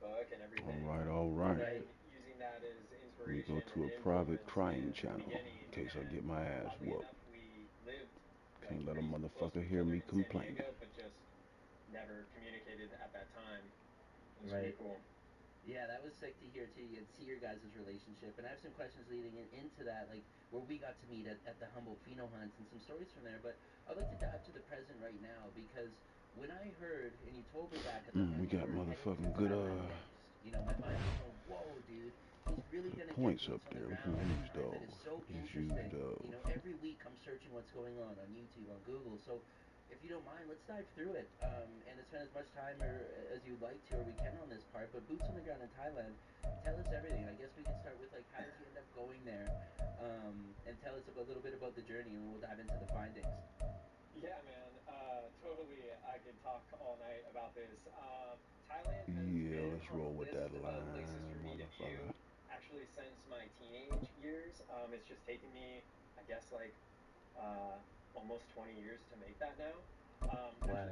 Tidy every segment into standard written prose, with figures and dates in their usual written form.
All right. Let me go to a private crying channel in case I get my ass whooped. Can't let a motherfucker hear me complaining. Right. Yeah, that was sick to hear too. You could see your guys' relationship, and I have some questions leading into that, like where we got to meet at the Humboldt Pheno hunts and some stories from there. But I'd like to dive to the present right now because when I heard and you told me back at the We hunt you got were heading to motherfucking good Thailand next, my mind was going, "Whoa, dude, he's really gonna get points up boots on the there. Who ground at a used time that is those? so Who just used interesting." those? Every week I'm searching what's going on YouTube, on Google. So if you don't mind, let's dive through it and spend as much time as you'd like to or we can on this part. But boots on the ground in Thailand, tell us everything. I guess we can start with like how did you end up going there, and tell us a little bit about the journey, and we'll dive into the findings. Yeah, let's roll with that line, motherfucker. Wow. Wow.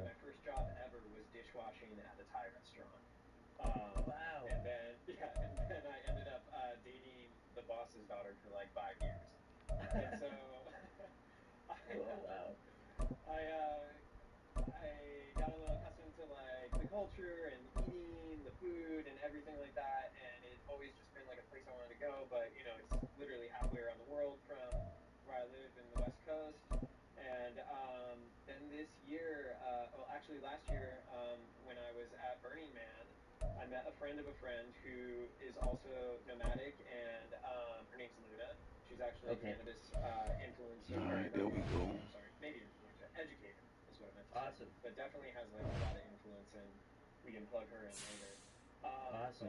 Oh wow. Okay. All right, there we go. Awesome. Awesome.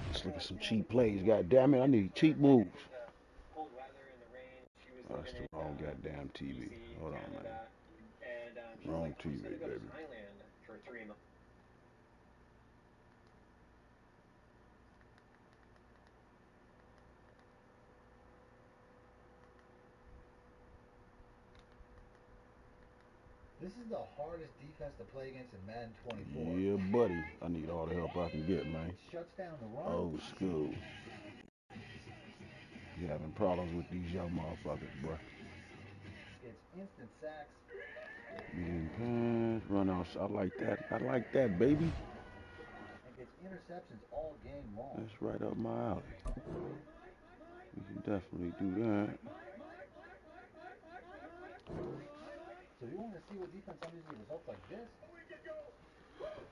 Let's look at some cheap plays. God damn it, I need cheap moves. Oh, that's the wrong goddamn TV. Hold on, man. Wrong TV, baby. This is the hardest defense to play against in Madden 24. Yeah, buddy. I need all the help I can get, man. It shuts down the run. Old school. You having problems with these young motherfuckers, bro. Gets instant sacks Medium pass, run out. I like that. I like that, baby. and gets interceptions all game long. That's right up my alley. We can definitely do that. So you want to see what defense I'm using results like this?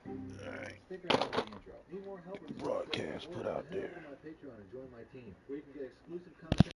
Alright. Stick around for the intro. Need more help with the show? Broadcast Or put head out over there. to my Patreon and join my team, where you can get exclusive content.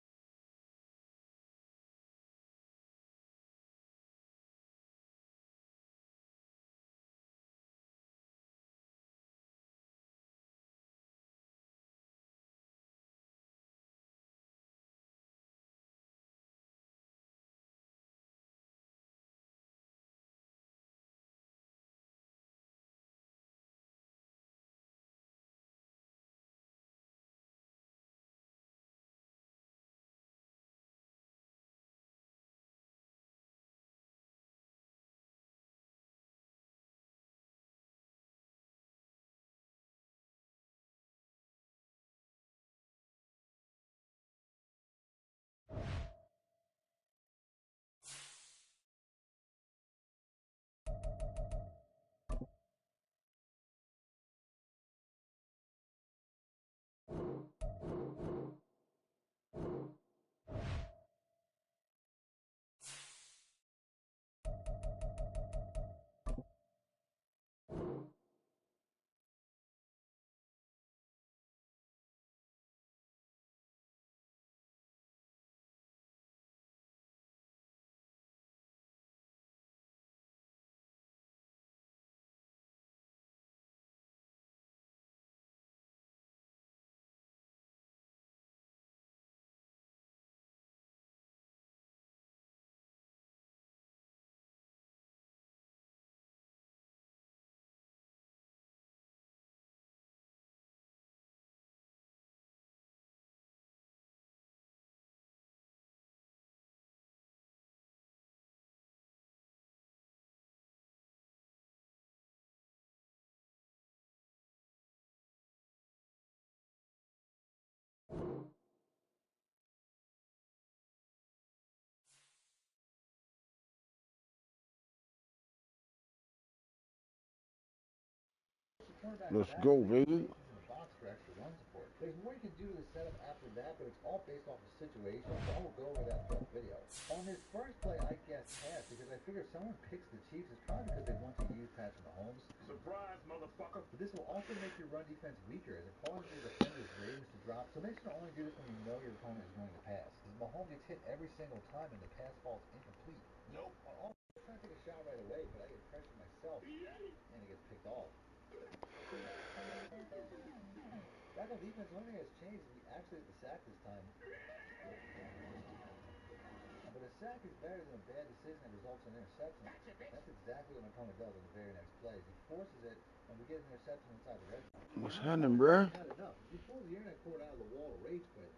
cornerback Let's back go, and baby. safeties in the box for extra run support. There's more you can do to the setup after that, but it's all based off the situation, so I will go over that throughout the video. On this first play, I guessed pass because I figure if someone picks the Chiefs, it's probably because they want to use Patrick Mahomes. Surprise, motherfucker! But this will also make your run defense weaker as it causes your defender's ratings to drop, so make sure to only do this when you know your opponent is going to pass. Because Mahomes gets hit every single time and the pass falls incomplete. Nope. I'm trying to take a shot right away, but I get pressure myself and it gets picked off. Back on defense, the only thing that's changed is we actually hit the sack this time. But a sack is better than a bad decision that results in an interception. That's exactly what my opponent does on the very next play. He forces it, and we get an interception inside the red zone. What's happening, bruh? Not enough. Before the internet cord out of the wall, rage quit.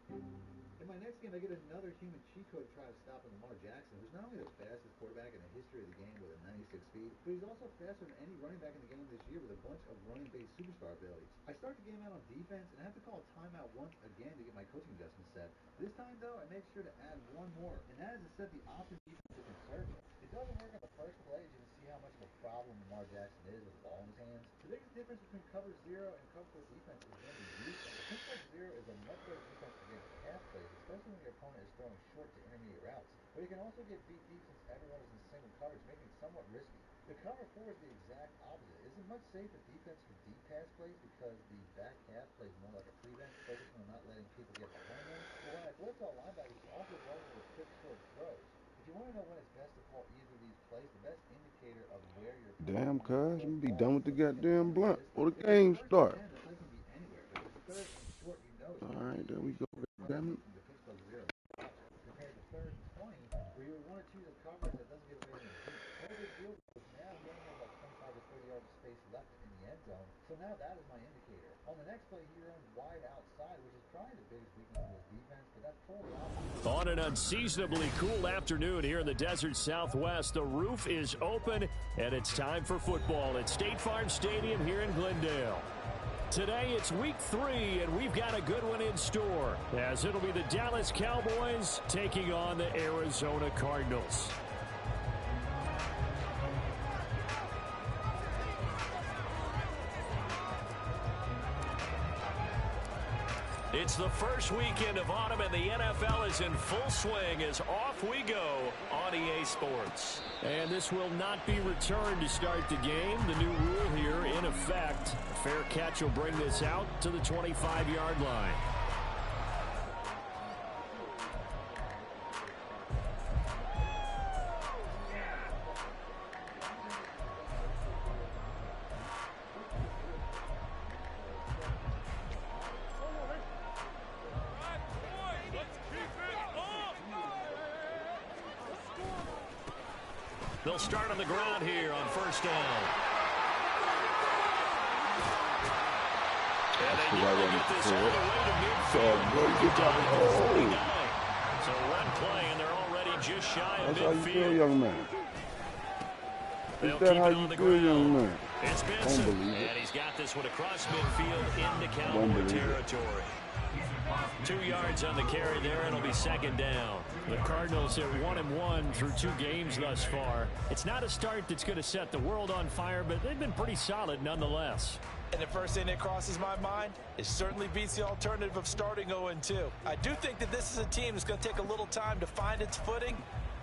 In my next game, I get another human cheat code to try to stop Lamar Jackson, who's not only the fastest quarterback in the history of the game with a 96 speed, but he's also faster than any running back in the game this year with a bunch of running-based superstar abilities. I start the game out on defense, and I have to call a timeout once again to get my coaching adjustment set. This time, though, I make sure to add one more, and that is to set the option defense to conservative. It doesn't work on the first play, as you can see how much of a problem Lamar Jackson is with the ball in his hands. The biggest difference between cover 0 and cover 4 defense is when you use them. I think cover 0 is a much better defense against pass plays, especially when your opponent is throwing short to intermediate routes. But you can also get beat deep since everyone is in single coverage, making it somewhat risky. The cover 4 is the exact opposite. It's a much safer defense for deep pass plays because the back half plays more like a prevent, focusing on not letting people get behind them. But when I blitz all linebackers, it's also vulnerable to quick short throws. If you want to know when it's best to call either of these plays, the best indicator of where your Damn, cuz, I'm gonna be done with the goddamn blunt before the game start. Alright, there we go, damn it. Compared to 3rd and 20, where you would want to choose a coverage that doesn't give away any deep. No big deal, because now he only has about 25 to 30 yards of space left in the end zone, so now that is my indicator. On the next play, he runs wide outside, which is probably the biggest weakness of his defense, but that's totally opposite. On an unseasonably cool afternoon here in the desert Southwest, the roof is open, and it's time for football at State Farm Stadium here in Glendale. Today it's week 3, and we've got a good one in store, as it'll be the Dallas Cowboys taking on the Arizona Cardinals. It's the first weekend of autumn, and the NFL is in full swing as off we go on EA Sports. And this will not be returned to start the game. The new rule here in effect. A fair catch will bring this out to the 25-yard line. They'll start on the ground here on first down. And they nearly get this all the way to midfield. So one play, and they're already just shy of midfield. That's how you feel, young man. They'll Is that keep how it you on the feel, ground. young man? It's Benson, and he's got this one across midfield into Cowboy territory. 2 yards on the carry there, and it'll be second down. The Cardinals have 1-1 through 2 games thus far. It's not a start that's going to set the world on fire, but they've been pretty solid nonetheless. And the first thing that crosses my mind, it certainly beats the alternative of starting 0-2. I do think that this is a team that's going to take a little time to find its footing.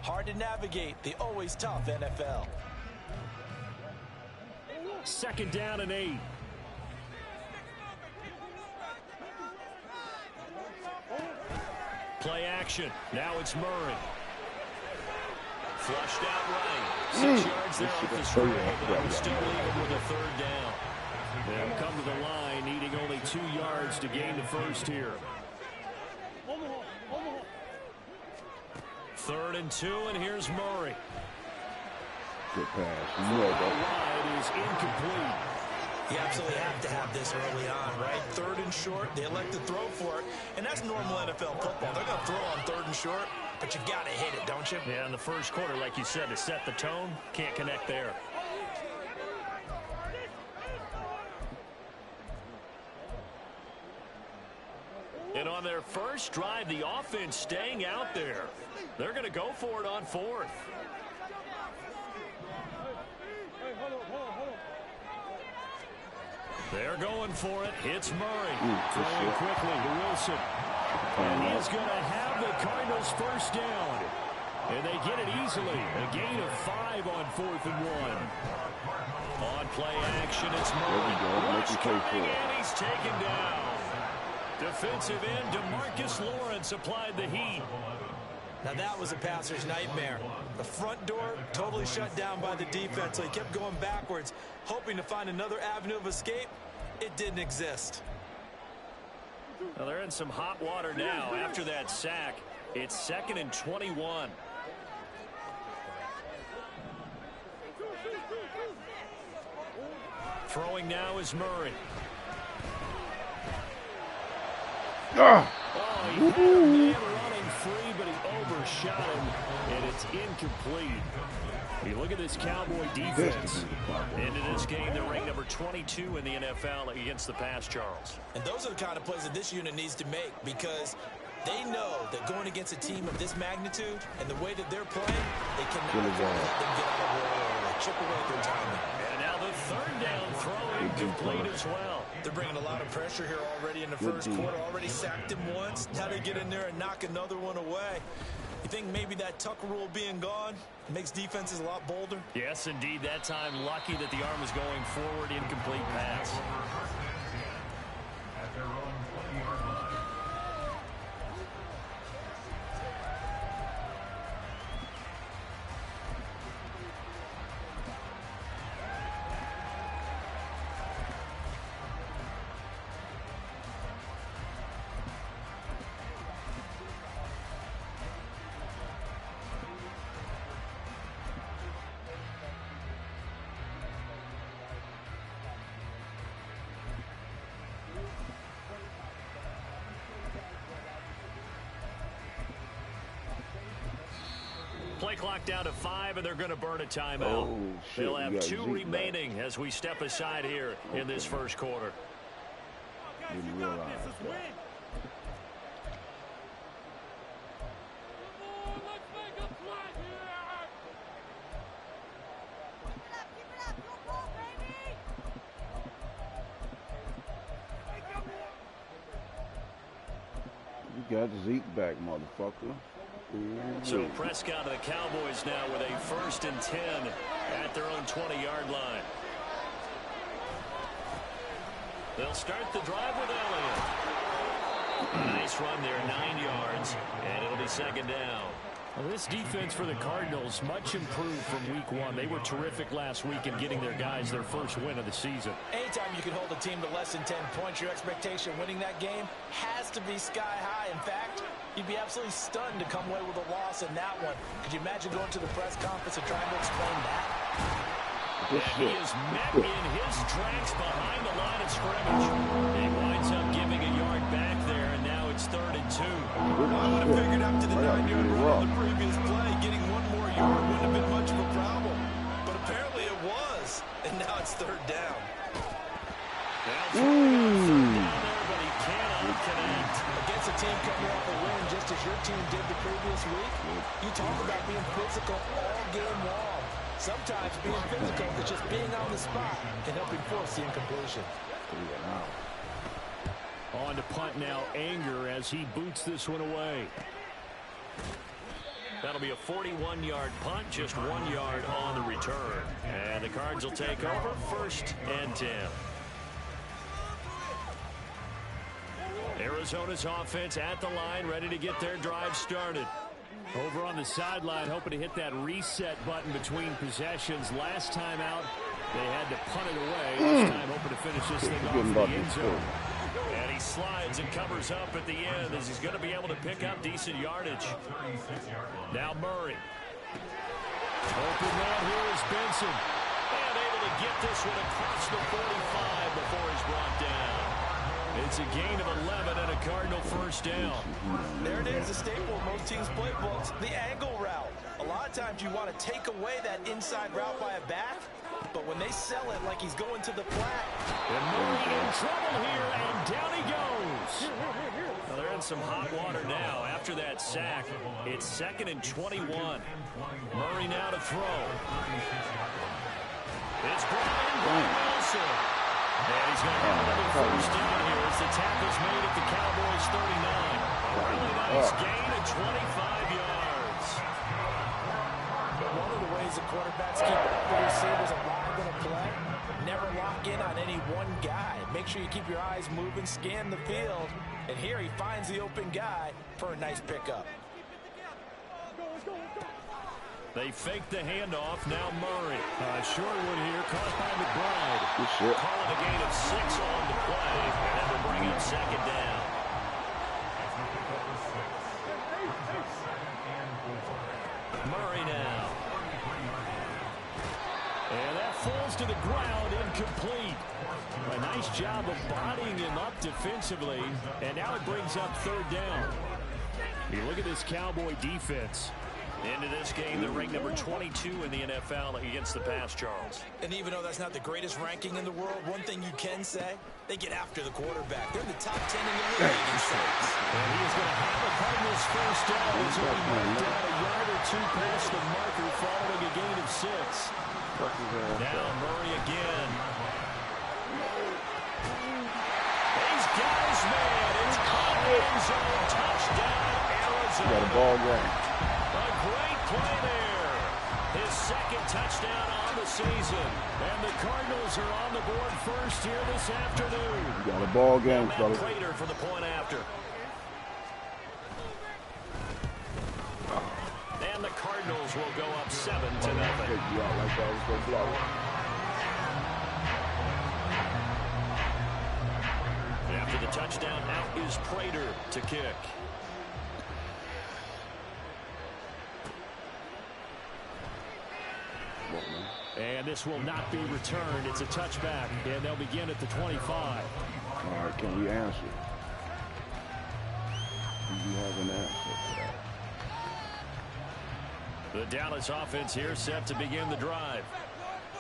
Hard to navigate the always tough NFL. Second down and 8. Play action. Now it's Murray. Flushed out right. 6 yards there off the screen, but it will still leave him with a third down. They'll come to the line, needing only 2 yards to gain the first here. 3rd and 2, and here's Murray. Good pass. Wide is incomplete. You absolutely have to have this early on, right? 3rd and short, they elect to throw for it, and that's normal NFL football. They're going to throw on 3rd and short, but you got to hit it, don't you? Yeah, in the first quarter, like you said, to set the tone, can't connect there. And on their first drive, the offense staying out there. They're going to go for it on 4th. They're going for it. It's Murray. Throwing quickly to Wilson. And he's going to have the Cardinals first down. And they get it easily. A gain of 5 on 4th and 1. On play action, it's Murray. Rush coming, and he's taken down. Defensive end DeMarcus Lawrence applied the heat. Now that was a passer's nightmare. The front door totally shut down by the defense, so he kept going backwards, hoping to find another avenue of escape. It didn't exist. Well, they're in some hot water now after that sack. It's 2nd and 21. Throwing now is Murray. Oh, he had a man running free, but he overshot him, and it's incomplete. You look at this Cowboy defense. Into this game, they're ranked number 22 in the NFL against the pass, Charles. And those are the kind of plays that this unit needs to make, because they know that going against a team of this magnitude and the way that they're playing, they cannot let them get out of the way, chip away their timing. And now the 3rd down throw incomplete as well. They're bringing a lot of pressure here already in the first quarter. Already sacked him once. Now they get in there and knock another one away. You think maybe that Tucker rule being gone makes defenses a lot bolder? Yes, indeed. That time, lucky that the arm was going forward. Incomplete pass. Play clock down to 5, and they're going to burn a timeout. Oh, shit. They'll have 2 remaining as we step aside here in this first quarter. Didn't realize that. You got Zeke back, motherfucker. So Prescott of the Cowboys now with a 1st and 10 at their own 20-yard line. They'll start the drive with Elliott. Nice run there, 9 yards, and it'll be 2nd down. Well, this defense for the Cardinals much improved from week 1. They were terrific last week in getting their guys their first win of the season. Anytime you can hold a team to less than 10 points, your expectation winning that game has to be sky high. In fact, you'd be absolutely stunned to come away with a loss in that one. Could you imagine going to the press conference and trying to explain that? And he is met in his tracks behind the line of scrimmage. He winds up giving a yard back there, and now it's 3rd and 2. I would have figured after the 9-yard run on the previous play, getting 1 more yard wouldn't have been much of a problem. But apparently it was, and now it's 3rd down. But he cannot connect. Against a team coming off a win just as your team did the previous week, you talk about being physical all game long. Sometimes being physical is just being on the spot and helping force the incompletion. On to punt now, Anger, as he boots this one away. That'll be a 41-yard punt, just 1 yard on the return. And the Cards will take over, 1st and 10. Arizona's offense at the line, ready to get their drive started. Over on the sideline, hoping to hit that reset button between possessions. Last time out, they had to punt it away. This time, hoping to finish this thing off in the end zone. And he slides and covers up at the end as he's going to be able to pick up decent yardage. Now Murray. Open man here is Benson. And able to get this one across the 45 before he's brought down. It's a gain of 11 and a Cardinal first down. There it is, a staple of most teams' playbooks, the angle route. A lot of times you want to take away that inside route by a back, but when they sell it like he's going to the flat. And Murray in trouble here, and down he goes. Well, they're in some hot water now after that sack. It's 2nd and 21. Murray now to throw. It's Brian Wilson. And he's going to have another first down here as the tackle's made at the Cowboys 39. Really nice gain of 25 yards. One of the ways the quarterbacks keep the receivers alive in a play, never lock in on any one guy. Make sure you keep your eyes moving, scan the field. And here he finds the open guy for a nice pickup. They fake the handoff. Now Murray. Short one here, caught by McBride. Call it a gain of 6 on the play, and that will bring up second down. Murray now. And that falls to the ground, incomplete. A nice job of bodying him up defensively, and now it brings up third down. You look at this Cowboy defense. Into this game, they're ranked number 22 in the NFL against the pass, Charles. And even though that's not the greatest ranking in the world, one thing you can say, they get after the quarterback. They're in the top 10 in the league in sacks. And he is going to have the Cardinals first down as he moved down a yard or two past the marker following a gain of 6. Now Murray again. He's got his man. It's caught in zone. Touchdown, Arizona. Got a ball game. Great play there. His second touchdown on the season. And the Cardinals are on the board first here this afternoon. You got a ball game, fellas. Prater for the point after. And the Cardinals will go up 7-0. After the touchdown, out is Prater to kick. And this will not be returned. It's a touchback, and they'll begin at the 25. All right, can we answer? Do you have an answer for that? The Dallas offense here set to begin the drive.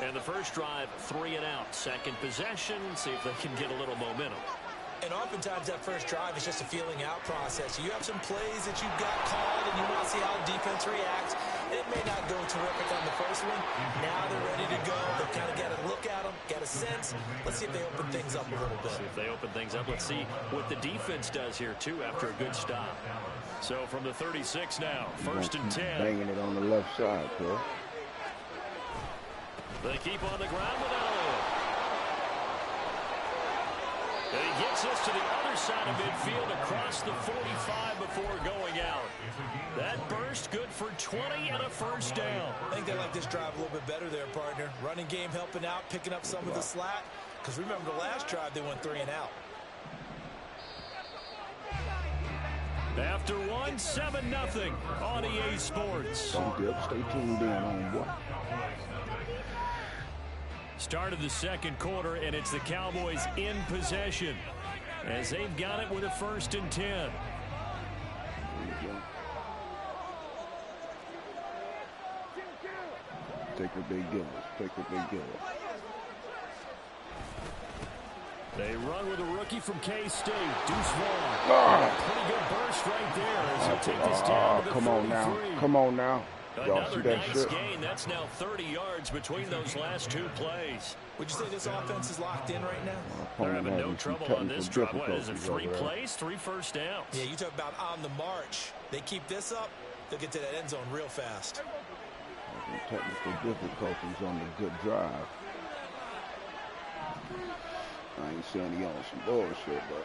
And the first drive, 3 and out. Second possession, see if they can get a little momentum. And oftentimes that first drive is just a feeling out process. You have some plays that you've got called and you want to see how the defense reacts. It may not go terrific on the first one. Now they're ready to go. They've kind of got a look at them, got a sense. Let's see if they open things up a little bit. See if they open things up. Let's see what the defense does here, too, after a good stop. So from the 36 now, first and 10. Banging it on the left side, bro. They keep on the ground with Elliott. And he gets us to the other side of midfield across the 45 before going out. That burst good for 20 and a first down. I think they like this drive a little bit better there, partner. Running game helping out, picking up some of the slack. Because remember the last drive, they went 3 and out. After one, 7-0 on EA Sports. Stay tuned in on what? Start of the second quarter, and it's the Cowboys in possession as they've got it with a first and 10. Take what they give us. Take what they give us. They run with a rookie from K-State, Deuce Vaughn. Pretty good burst right there as he'll take this down to the 43. Come on now. Come on now. Another nice gain. That's now 30 yards between those last 2 plays. Would you say this offense is locked in right now? They're having no trouble on this drive. What is it, 3 plays, 3 first downs? Yeah, you talk about on the march. They keep this up, they'll get to that end zone real fast. Technical difficulties on the good drive. I ain't saying he on some bullshit, but...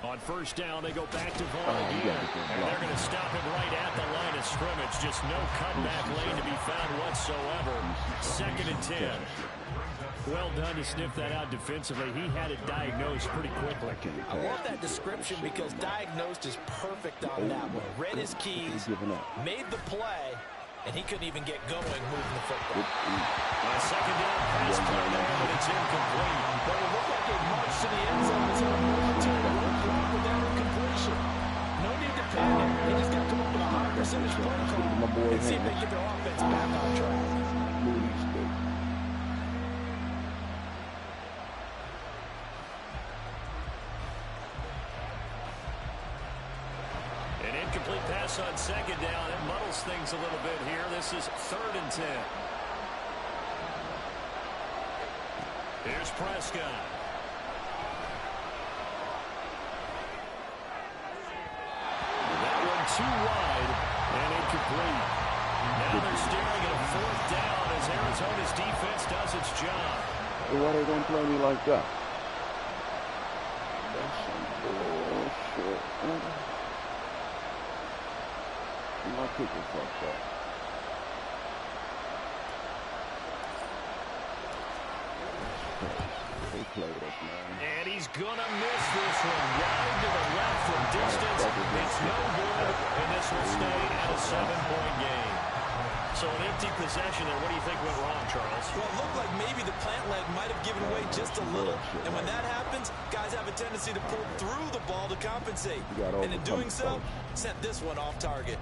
On first down, they go back to Vaughn again. And they're going to stop him right at the line of scrimmage. Just no cutback lane to be found whatsoever. Second and 10. Well done to sniff that out defensively. He had it diagnosed pretty quickly. I love that description because diagnosed is perfect on that one. Read his keys, made the play, and he couldn't even get going moving the football. On second down, pass turned down, but it's incomplete. But it looked like they marched to the end zone. It's a momentary roadblock with that incompletion. No need to panic. They just got to come up with a high percentage play call and see if they get their offense back on track. An incomplete pass on second down. It muddles things a little bit here. This is 3rd and 10. Here's Prescott. That one too wide and incomplete. Now they're staring at a 4th down as Arizona's defense does its job. Hey, why they don't play me like that? That's some bullshit. My kicker fucked up. They played us, man. And he's gonna miss this one. Wide to the left from distance. It's no good, and this will stay at a 7-point game. So an empty possession there. What do you think went wrong, Charles? Well, it looked like maybe the plant leg might have given way just a little. And when that happens, guys have a tendency to pull through the ball to compensate. And in doing so, sent this one off target.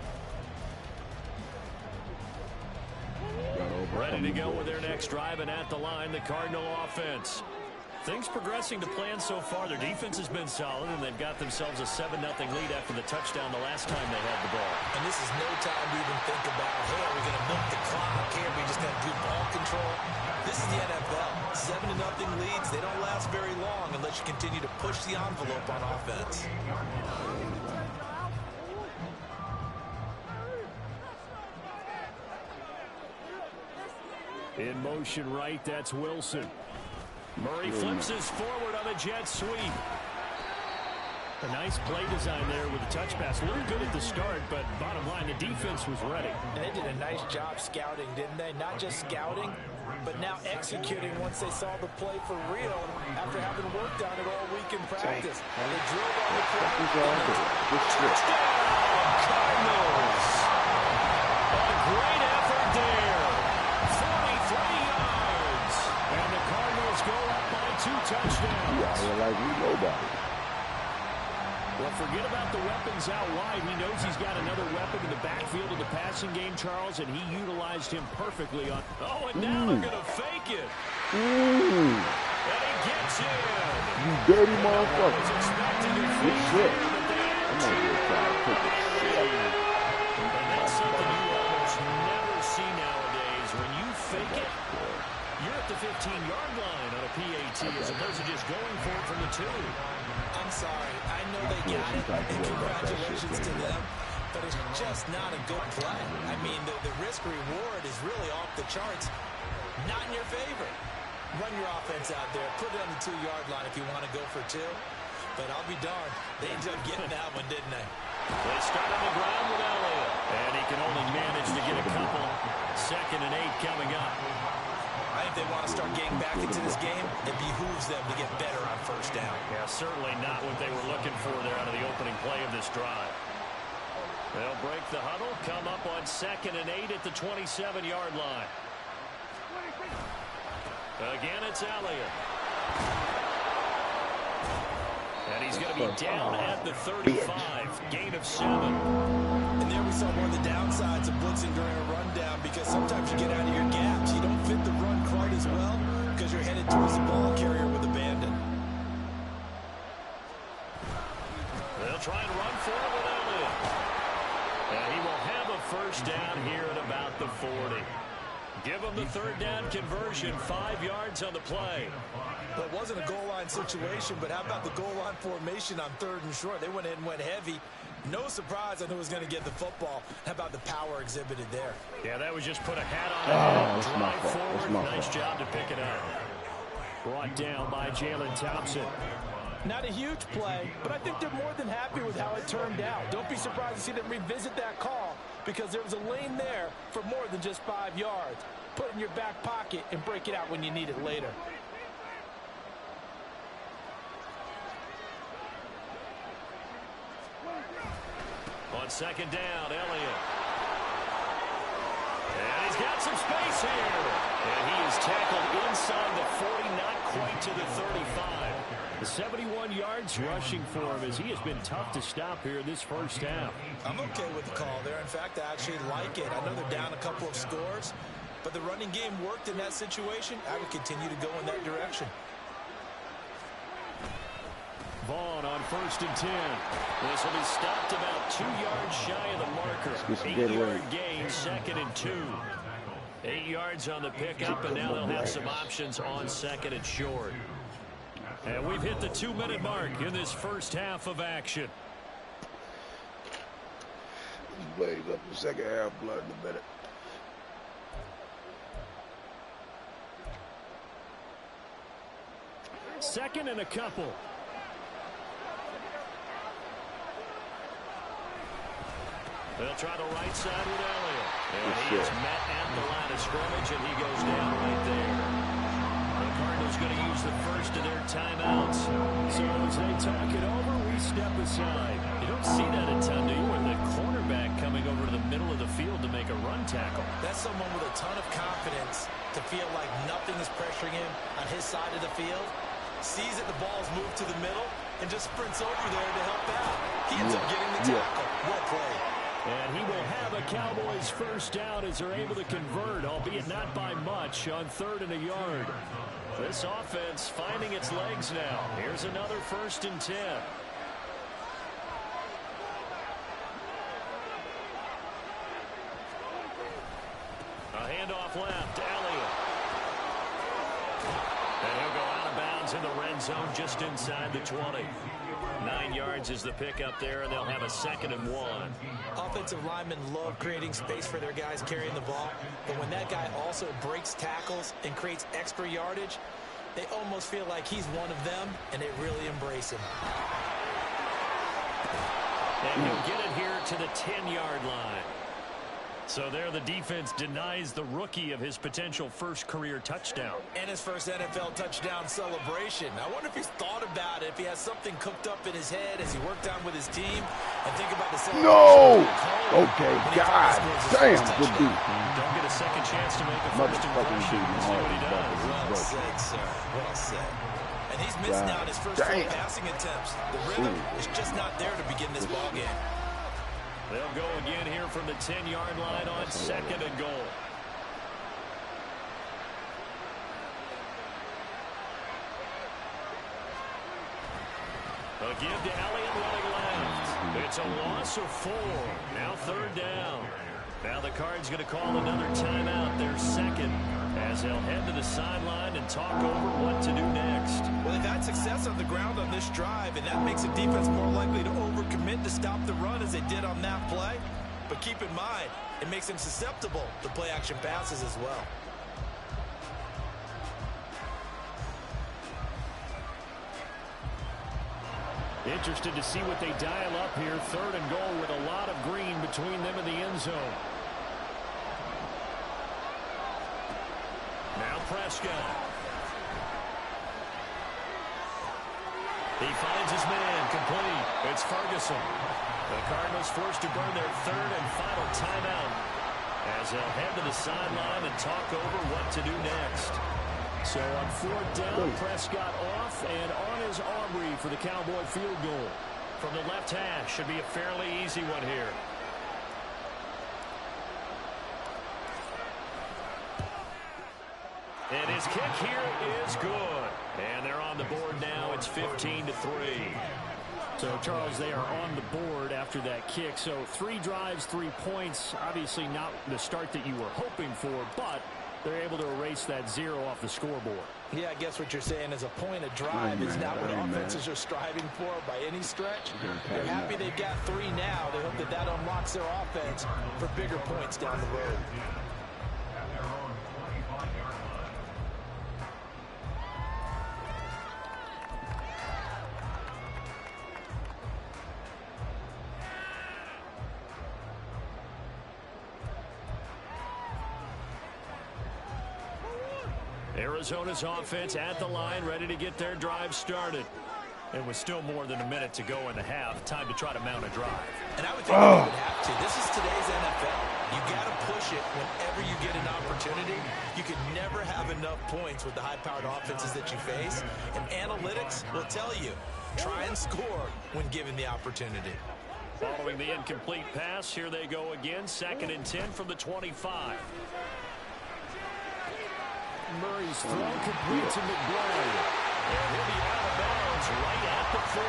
Ready to go with their next drive, and at the line, the Cardinal offense. Things progressing to plan so far. Their defense has been solid, and they've got themselves a 7-0 lead after the touchdown the last time they had the ball. And this is no time to even think about, hey, are we going to milk the clock? Hey, are we just going to do ball control? This is the NFL. 7-0 leads. They don't last very long unless you continue to push the envelope on offense. In motion right, that's Wilson. Murray flips his forward on a jet sweep. A nice play design there with the touch pass. Looked good at the start, but bottom line, the defense was ready. And they did a nice job scouting, didn't they? Not just scouting, but now executing once they saw the play for real after having worked on it all week in practice. They drilled on the play. Touchdown, Cardinals! A great effort there. 43 yards. And the Cardinals go up by 2 touchdowns. Yeah, they're like nobody. Well, forget about the weapons out wide. He knows he's got another weapon in the backfield of the passing game, Charles, and he utilized him perfectly on. Oh, and now they're going to fake it. And he gets it. You dirty motherfucker. Good shit. I'm going to try to take a shit. And that's something you almost never see nowadays. When you fake it, you're at the 15-yard line on a PAT as opposed to just going for it from the 2. I'm sorry. I know they got it, and congratulations to them, but it's just not a good play. I mean, the risk-reward is really off the charts. Not in your favor. Run your offense out there. Put it on the 2-yard line if you want to go for 2. But I'll be darned. They ended up getting that one, didn't they? They start on the ground with Elliott. And he can only manage to get a couple. 2nd and 8 coming up. I think they want to start getting back into this game. It behooves them to get better on 1st down. Yeah, certainly not what they were looking for there out of the opening play of this drive. They'll break the huddle, come up on 2nd and 8 at the 27-yard line. Again, it's Elliott. And he's going to be down at the 35. Gain of 7. And there we saw one of the downsides of blitzing during a rundown, because sometimes you get out of your gaps. You don't fit the run quite as well because you're headed towards the ball carrier with abandon. They'll try and run for it with Elliott. And he will have a 1st down here at about the 40. Give him the 3rd down conversion, 5 yards on the play. Well, it wasn't a goal line situation, but how about the goal line formation on 3rd and short? They went in and went heavy. No surprise on who was going to get the football. How about the power exhibited there? Yeah, that was just put a hat on it. Drive forward. Nice job to pick it up. Brought down by Jalen Thompson. Not a huge play, but I think they're more than happy with how it turned out. Don't be surprised to see them revisit that call, because there was a lane there for more than just 5 yards. Put it in your back pocket and break it out when you need it later. On 2nd down, Elliott. And he's got some space here. And he is tackled inside the 40, not quite to the 35. The 71 yards rushing for him, as he has been tough to stop here this 1st half. I'm okay with the call there. In fact, I actually like it. I know they're down a couple of scores, but the running game worked in that situation. I would continue to go in that direction. Vaughn on 1st and 10. This will be stopped about 2 yards shy of the marker. 8-yard gain, 2nd and 2. 8 yards on the pickup, and now they'll have some options on 2nd and short. And we've hit the 2-minute mark in this first half of action. Blaze up the second half, blood in a minute. Second and a couple. They'll try the right side with Elliott. And he is met at the line of scrimmage, and he goes down right there. The Cardinals going to use the first of their timeouts. So as they talk it over, we step aside. You don't see that a ton, do you? With the cornerback coming over to the middle of the field to make a run tackle. That's someone with a ton of confidence to feel like nothing is pressuring him on his side of the field. Sees that the ball's moved to the middle and just sprints over there to help out. He ends up getting the tackle. Well played. And he will have a Cowboys first down as they're able to convert, albeit not by much, on 3rd and a yard. This offense finding its legs now. Here's another 1st and 10. A handoff left, Elliott. And he'll go out of bounds in the red zone just inside the 20. 9 yards is the pickup there, and they'll have a 2nd and 1. Offensive linemen love creating space for their guys carrying the ball, but when that guy also breaks tackles and creates extra yardage, they almost feel like he's one of them, and they really embrace him. And he'll get it here to the 10-yard line. So there the defense denies the rookie of his potential first career touchdown. And his first NFL touchdown celebration. I wonder if he's thought about it, if he has something cooked up in his head as he worked on with his team. And think about the celebration. No! Okay, God damn, good beat. Don't get a second chance to make a first impression. See what he does. Well said, sir. Well said. And he's missing out his first 4 passing attempts. The rhythm is just not there to begin this ballgame. They'll go again here from the 10-yard line on 2nd and goal. A give to Elliott running left. It's a loss of 4. Now 3rd down. Now the Cards going to call another timeout, their 2nd, as they'll head to the sideline and talk over what to do next. Well, they've had success on the ground on this drive, and that makes the defense more likely to overcommit to stop the run as they did on that play. But keep in mind, it makes them susceptible to play-action passes as well. Interested to see what they dial up here. 3rd and goal with a lot of green between them and the end zone. Now Prescott. He finds his man complete. It's Ferguson. The Cardinals forced to burn their 3rd and final timeout as they'll head to the sideline and talk over what to do next. So on 4th down, Prescott off, and on is Aubrey for the Cowboy field goal. From the left hash, should be a fairly easy one here. And his kick here is good. And they're on the board now. It's 15-3. So, Charles, they are on the board after that kick. So 3 drives, 3 points. Obviously not the start that you were hoping for, but they're able to erase that 0 off the scoreboard. Yeah, I guess what you're saying is a point of drive is not what offenses are striving for by any stretch. They're happy they've got 3 now. They hope that that unlocks their offense for bigger points down the road. Arizona's offense at the line, ready to get their drive started. It was still more than a minute to go in the half. Time to try to mount a drive. And I would think they would have to. This is today's NFL. You got to push it whenever you get an opportunity. You can never have enough points with the high-powered offenses that you face. And analytics will tell you, try and score when given the opportunity. Following the incomplete pass, here they go again. 2nd and 10 from the 25. Murray's throw complete to McBride. And he'll be out of bounds Browns right at the 40.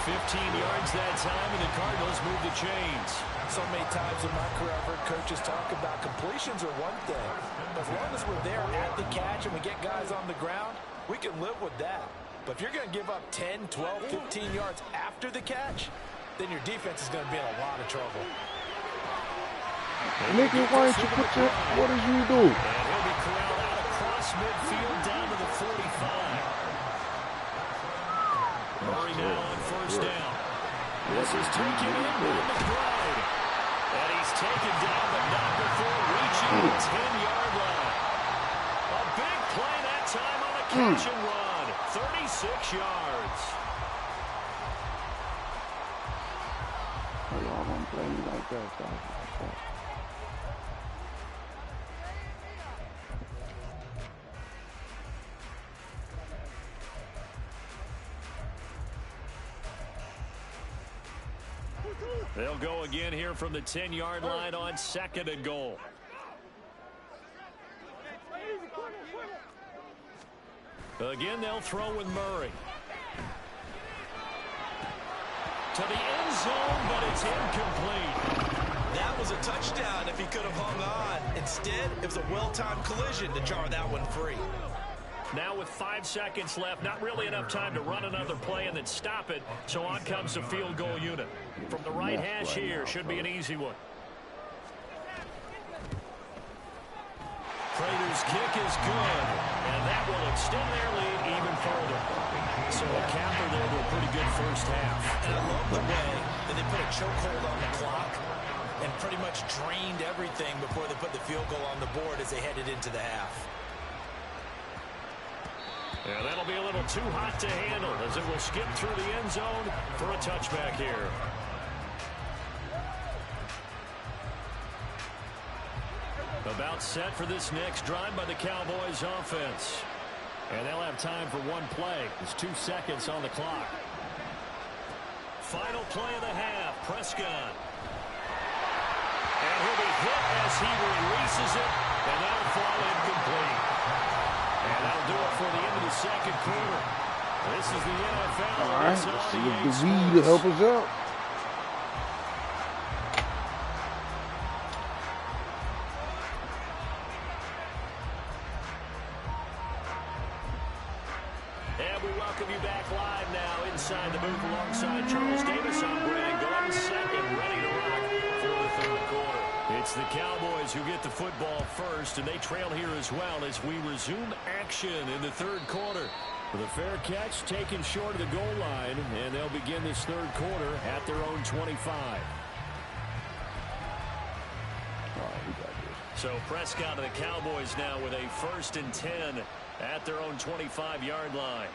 15 yards that time, and the Cardinals move the chains. So many times in my career, I've heard coaches talk about completions are one thing. But as long as we're there at the catch and we get guys on the ground, we can live with that. But if you're going to give up 10, 12, 15 yards after the catch, then your defense is going to be in a lot of trouble. Nicky, why don't you put your, what did you do? And he'll be corralled out across midfield down to the 45. Murray now on first down. This is taken in by McBride. And he's taken down, but not before reaching the 10-yard line. A big play that time on a catch and run. 36 yards. Y'all gonna play me like that, stop. They'll go again here from the 10-yard line on 2nd and goal. Again, they'll throw with Murray. To the end zone, but it's incomplete. That was a touchdown if he could have hung on. Instead, it was a well-timed collision to jar that one free. Now with 5 seconds left, not really enough time to run another play and then stop it, so on comes the field goal unit. From the right hash here, should be an easy one. Prater's kick is good, and that will extend their lead even further. So a capper there to a pretty good first half. And I love the way that they put a chokehold on the clock and pretty much drained everything before they put the field goal on the board as they headed into the half. Yeah, that'll be a little too hot to handle as it will skip through the end zone for a touchback here. About set for this next drive by the Cowboys offense. And they'll have time for one play. There's 2 seconds on the clock. Final play of the half, Prescott. And he'll be hit as he releases it, and that'll fall incomplete. And that'll do it for the end of the second quarter. This is the NFL. All right, let's see if the weed will help us out. And we welcome you back live now inside the booth alongside Charles Davis. I'm Brandon Gordon, set and ready to rock for the third quarter. It's the Cowboys who get the football first, and they trail here as well as we resume action in the third quarter. With a fair catch taken short of the goal line, and they'll begin this third quarter at their own 25. So Prescott and the Cowboys now with a 1st and 10 at their own 25-yard line.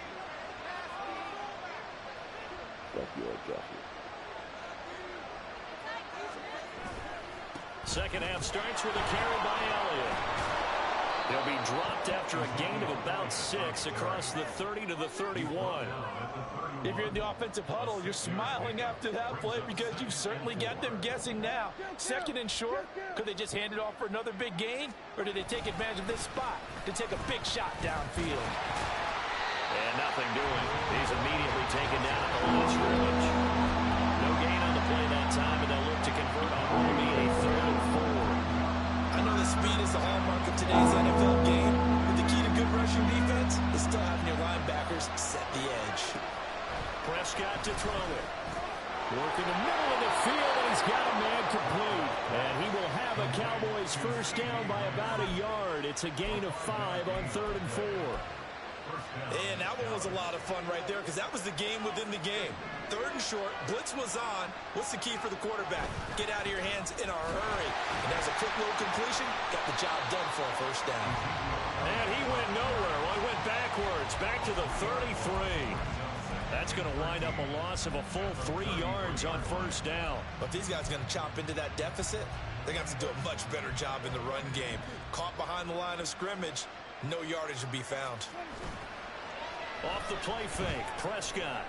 Second half starts with a carry by Elliott. They'll be dropped after a gain of about 6 across the 30 to the 31. If you're in the offensive huddle, you're smiling after that play because you've certainly got them guessing now. 2nd and short, could they just hand it off for another big gain? Or did they take advantage of this spot to take a big shot downfield? And nothing doing. He's immediately taken down at the line of scrimmage. No gain on the play that time, and they'll look to convert on what will be a 3rd and 4. I know the speed is the hallmark of today's NFL game, but the key to good rushing defense is still having your linebackers set the edge. Prescott to throw it. Working the middle of the field, and he's got a man complete. And he will have a Cowboys first down by about a yard. It's a gain of 5 on 3rd and 4. And that one was a lot of fun right there because that was the game within the game. 3rd and short, blitz was on. What's the key for the quarterback? Get out of your hands in a hurry. And there's a quick little completion. Got the job done for a first down. And he went nowhere. Well, he went backwards, back to the 33. That's going to wind up a loss of a full 3 yards on first down. But these guys are going to chop into that deficit. They're going to have to do a much better job in the run game. Caught behind the line of scrimmage, no yardage to be found. Off the play fake, Prescott.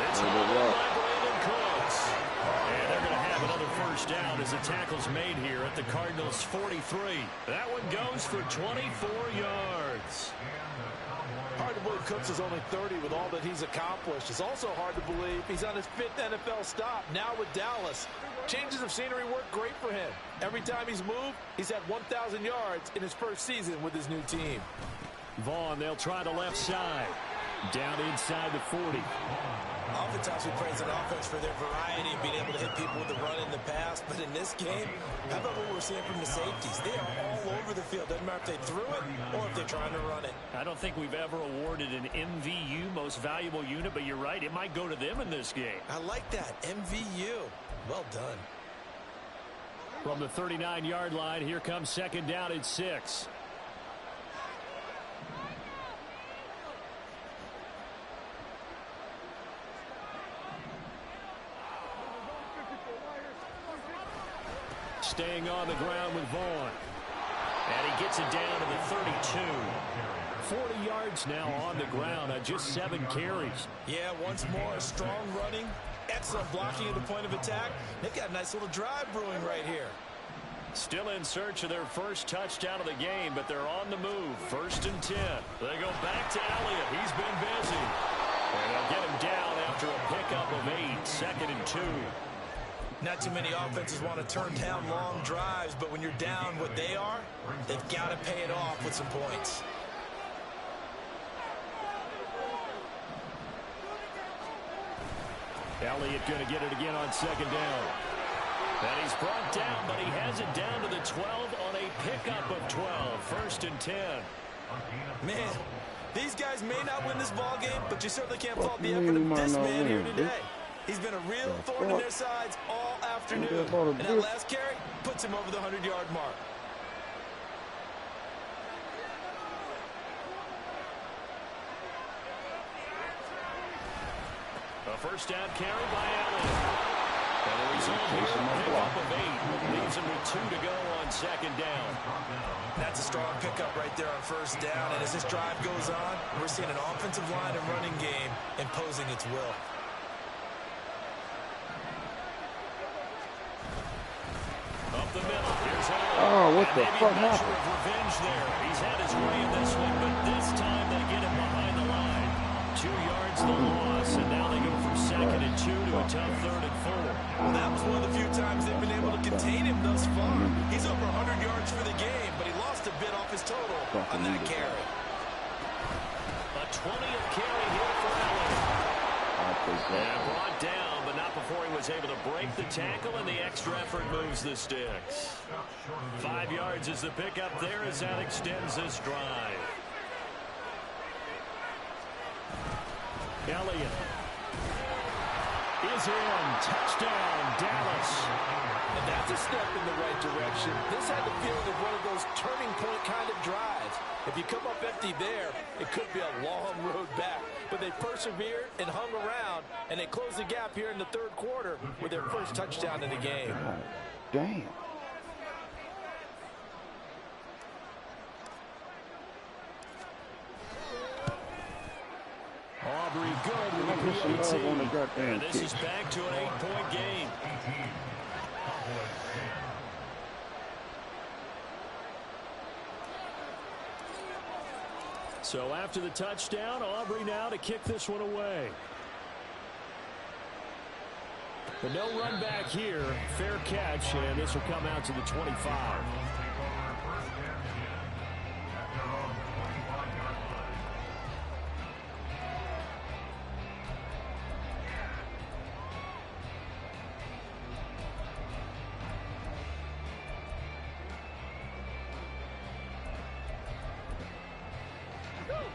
It's hauled in by Brandon Cooks. And they're going to have another first down as the tackle's made here at the Cardinals' 43. That one goes for 24 yards. Hard to believe Cooks is only 30 with all that he's accomplished. It's also hard to believe he's on his 5th NFL stop, now with Dallas. Changes of scenery work great for him. Every time he's moved, he's had 1,000 yards in his first season with his new team. Vaughn, they'll try the left side. Down inside the 40. Oftentimes we praise an offense for their variety of being able to hit people with the run in the pass. But in this game, how about what we're seeing from the safeties? They are all over the field. Doesn't matter if they threw it or if they're trying to run it. I don't think we've ever awarded an MVU, most valuable unit, but you're right. It might go to them in this game. I like that. MVU. Well done. From the 39-yard line, here comes second down at 6. Staying on the ground with Vaughn. And he gets it down to the 32. 40 yards now on the ground on just 7 carries. Yeah, once more, strong running, excellent blocking at the point of attack. They've got a nice little drive brewing right here. Still in search of their first touchdown of the game, but they're on the move. 1st and 10. They go back to Elliott. He's been busy. And they'll get him down after a pickup of 8. 2nd and 2. Not too many offenses want to turn down long drives, but when you're down what they are, they've got to pay it off with some points. Elliott going to get it again on 2nd down. And he's brought down, but he has it down to the 12 on a pickup of 12. 1st and 10. Man, these guys may not win this ball game, but you certainly can't fault the effort of this man here today. He's been a real thorn in their sides all afternoon. And that last carry puts him over the 100-yard mark. A first down carry by Allen. And the result here, pickup of 8. Leaves him with 2 to go on 2nd down. That's a strong pickup right there on 1st down. And as this drive goes on, we're seeing an offensive line and running game imposing its will. Up the middle. Here's Allen. Oh, what the fuck happened? Revenge there. He's had his way in this one, but this time they get him behind the line. 2 yards the loss, and now they go from 2nd and 2 to a tough 3rd and 4. Well, that was one of the few times they've been able to contain him thus far. He's over 100 yards for the game, but he lost a bit off his total on that carry. A 20th carry here for Allen. And brought down, but not before he was able to break the tackle, and the extra effort moves the sticks. 5 yards is the pickup there as that extends this drive. Elliott is in. Touchdown, Dallas. And that's a step in the right direction. This had the feeling of one of those turning point kind of drives. If you come up empty there, it could be a long road back. But they persevered and hung around, and they closed the gap here in the 3rd quarter with their first touchdown in the game. God damn. Aubrey good with the PAT. And this is back to an 8-point game. So after the touchdown, Aubrey now to kick this one away. But no run back here. Fair catch, and this will come out to the 25.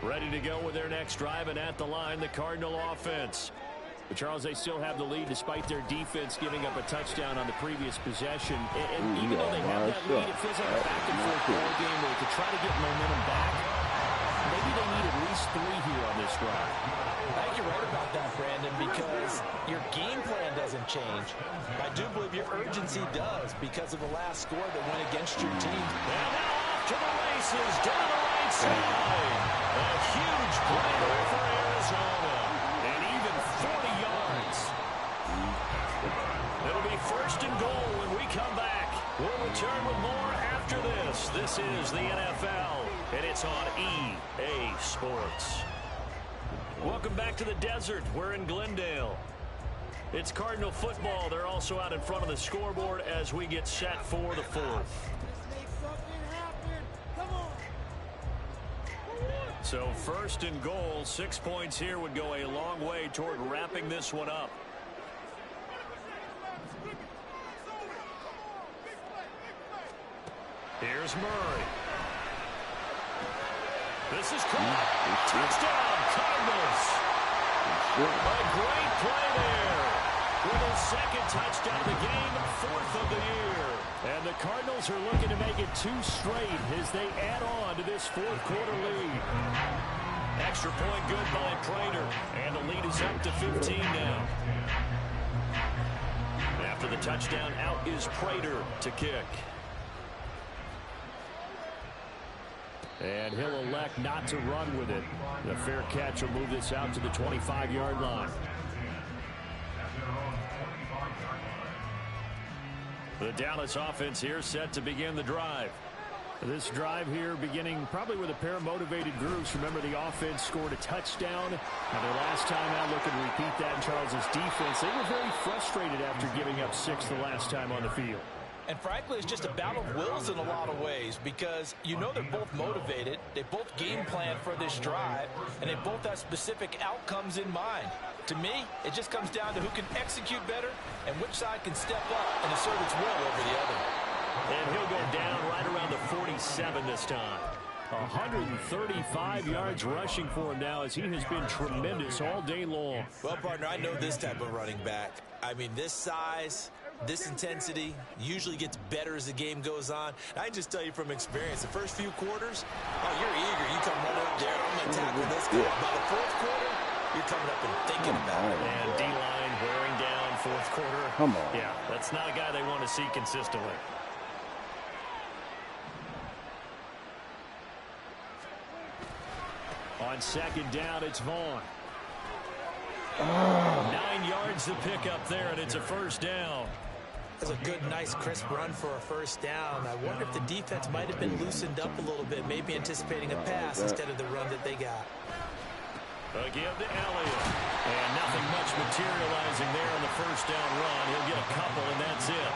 Ready to go with their next drive, and at the line, the Cardinal offense. But, Charles, they still have the lead despite their defense giving up a touchdown on the previous possession. And even though they have that lead, it feels like a back-and-forth ball game where to try to get momentum back, maybe they need at least 3 here on this drive. I think you're right about that, Brandon, because your game plan doesn't change. I do believe your urgency does because of the last score that went against your team. And now off to the races, down the right side. A huge play there for Arizona. And even 40 yards. It'll be 1st and goal return with more after this. This is the NFL, and it's on EA Sports. Welcome back to the desert. We're in Glendale. It's Cardinal football. They're also out in front of the scoreboard as we get set for the fourth. So first and goal, 6 points here would go a long way toward wrapping this one up. Here's Murray. This is caught. Touchdown, Cardinals. A great play there. With his second touchdown of the game, 4th of the year. And the Cardinals are looking to make it 2 straight as they add on to this 4th quarter lead. Extra point good by Prater. And the lead is up to 15 now. After the touchdown, out is Prater to kick. And he'll elect not to run with it. The fair catch will move this out to the 25-yard line. The Dallas offense here set to begin the drive. This drive here beginning probably with a pair of motivated groups. Remember, the offense scored a touchdown. And their last time out, looking to repeat that in Charles's defense. They were very frustrated after giving up 6 the last time on the field. And frankly, it's just a battle of wills in a lot of ways because you know they're both motivated. They both game plan for this drive, and they both have specific outcomes in mind. To me, it just comes down to who can execute better and which side can step up and assert its will over the other. And he'll go down right around the 47 this time. 135 yards rushing for him now as he has been tremendous all day long. Well, partner, I know this type of running back. I mean, this size, this intensity usually gets better as the game goes on. I can just tell you from experience, the first few quarters, oh, you're eager. You come right up there. I'm going to tackle this guy. By the 4th quarter, you're coming up and thinking about it. And D-line wearing down 4th quarter. Come on. Yeah, that's not a guy they want to see consistently. On second down, it's Vaughn. 9 yards to pick up there, and it's a first down. That's a good, nice, crisp run for a first down. I wonder if the defense might have been loosened up a little bit, maybe anticipating a pass instead of the run that they got. A give to Elliott. And nothing much materializing there on the first down run. He'll get a couple, and that's it.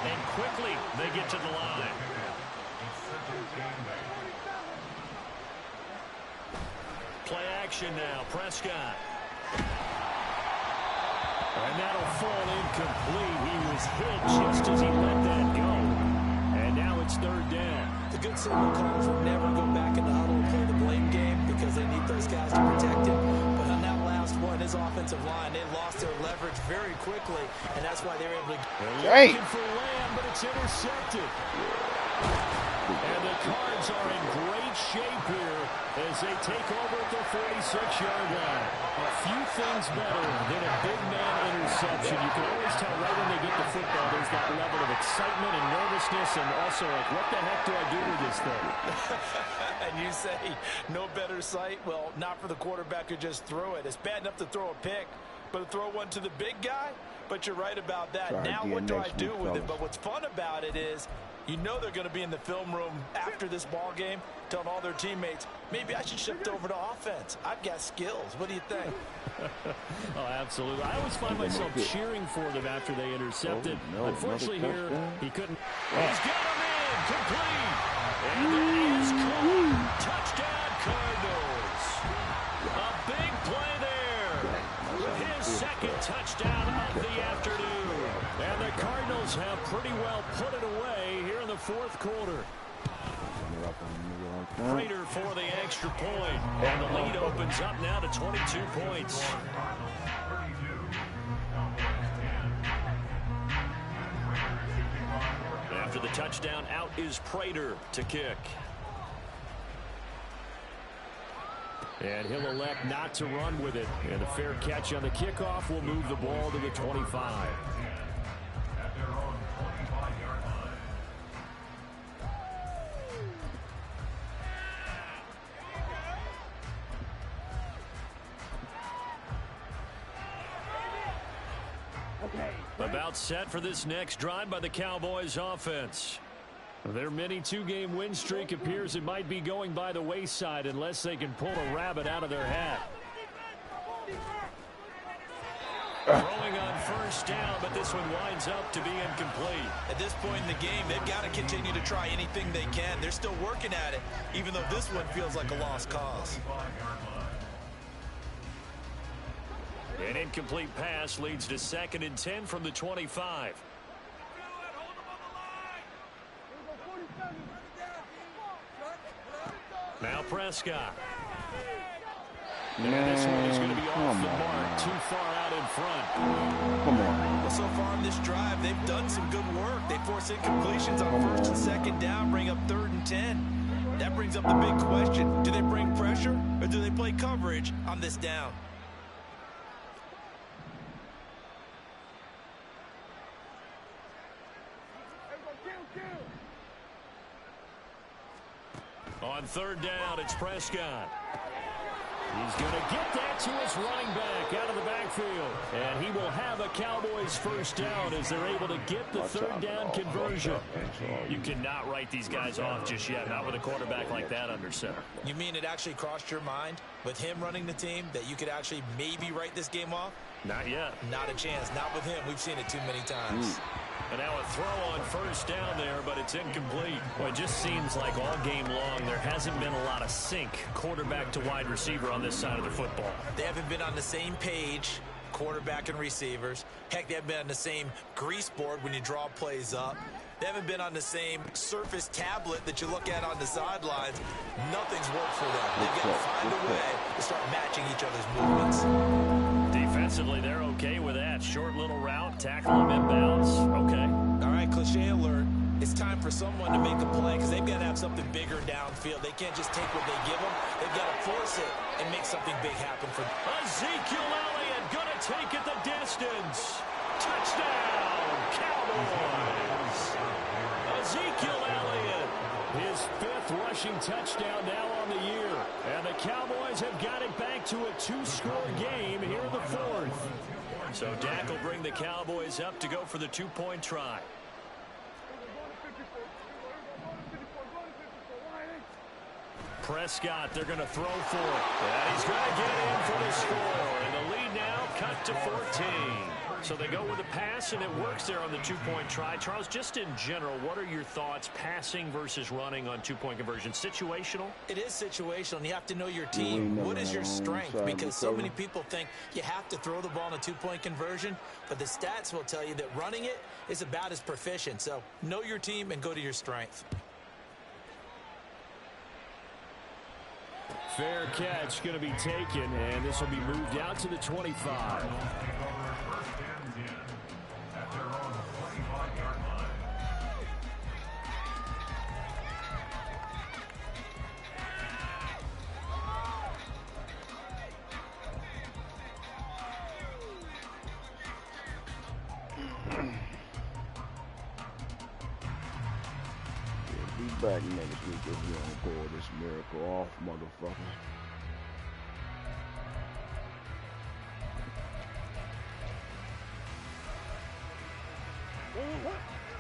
And quickly, they get to the line. Play action now. Prescott. And that'll fall incomplete. He was hit just as he let that go. And now it's 3rd down. The good signal calls will never go back in the huddle and play the blame game because they need those guys to protect him. But on that last one, his offensive line, they lost their leverage very quickly, and that's why they were able to... They're looking for Lamb, but it's intercepted. And the Cards are in great shape here as they take over at the 46-yard line. A few things better than a big man interception. You can always tell right when they get the football, there's that level of excitement and nervousness and also like, what the heck do I do with this thing? And you say, no better sight? Well, not for the quarterback who just threw it. It's bad enough to throw a pick, but to throw one to the big guy? But you're right about that. Now what do I do with it? But what's fun about it is, you know they're going to be in the film room after this ball game telling all their teammates, maybe I should shift over to offense. I've got skills. What do you think? Oh, absolutely. I always find myself cheering for them after they intercepted. Unfortunately here, he couldn't. He's got him in. Complete. And that is caught. Touchdown, Cardinals. A big play there. His second touchdown of the afternoon. And the Cardinals have pretty well put it away here in the 4th quarter. Prater for the extra point. And the lead opens up now to 22 points. After the touchdown, out is Prater to kick. And he'll elect not to run with it. And a fair catch on the kickoff will move the ball to the 25. About set for this next drive by the Cowboys offense. Their mini two-game win streak appears it might be going by the wayside unless they can pull a rabbit out of their hat. Throwing on first down, but this one winds up to be incomplete. At this point in the game, they've got to continue to try anything they can. They're still working at it, even though this one feels like a lost cause. An incomplete pass leads to 2nd and 10 from the 25. Now Prescott. And this one is going to be off the mark, too far out in front. Come on. Well, so far on this drive, they've done some good work. They force incompletions on 1st and 2nd down, bring up 3rd and 10. That brings up the big question. Do they bring pressure or do they play coverage on this down? On 3rd down, it's Prescott. He's going to get that to his running back out of the backfield. And he will have a Cowboys first down as they're able to get the 3rd down conversion. You cannot write these guys off just yet, not with a quarterback like that under center. You mean it actually crossed your mind with him running the team that you could actually maybe write this game off? Not yet. Not a chance. Not with him. We've seen it too many times. And now a throw on first down there, but it's incomplete. Well, it just seems like all game long there hasn't been a lot of sync quarterback to wide receiver on this side of the football. They haven't been on the same page, quarterback and receivers. Heck, they haven't been on the same grease board when you draw plays up. They haven't been on the same surface tablet that you look at on the sidelines. Nothing's worked for them. They've got to find a way to start matching each other's movements. Defensively, they're okay with that. Short little route, tackle him inbounds. Okay. All right, cliche alert. It's time for someone to make a play because they've got to have something bigger downfield. They can't just take what they give them. They've got to force it and make something big happen for them. Ezekiel Elliott going to take it the distance. Touchdown, Cowboys. Ezekiel Elliott, his 5th rushing touchdown now on the year. And the Cowboys have got it back to a 2-score game here in the 4th. So Dak will bring the Cowboys up to go for the 2-point try. Prescott, they're going to throw for it. And he's going to get in for the score. And the lead now cut to 14. So they go with a pass, and it works there on the 2-point try. Charles, just in general, what are your thoughts passing versus running on 2-point conversion? Situational? It is situational, and you have to know your team. What is your strength? Because so many people think you have to throw the ball in a 2-point conversion, but the stats will tell you that running it is about as proficient. So know your team and go to your strength. Fair catch going to be taken, and this will be moved out to the 25. Be back next week if you don't pull this miracle off, motherfucker.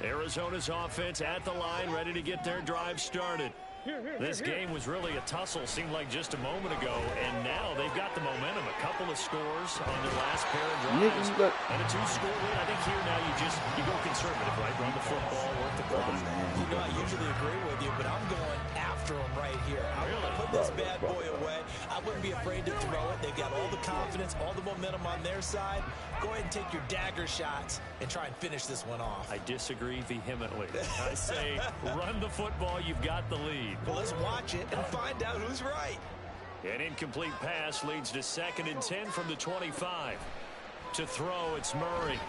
Arizona's offense at the line, ready to get their drive started. This game was really a tussle, seemed like just a moment ago, and now they've got the momentum. A couple of scores on their last pair of drives, and a 2-score win. I think here now you go conservative, right? Run the football, work the clock. You know, I usually agree with you, but I'm going after them right here. I want to put this bad boy away. I wouldn't be afraid to throw it. They've got all the confidence, all the momentum on their side. Go ahead and take your dagger shots and try and finish this one off. I disagree vehemently. I say run the football. You've got the lead. Well, let's watch it and find out who's right. An incomplete pass leads to 2nd and 10 from the 25. To throw, it's Murray.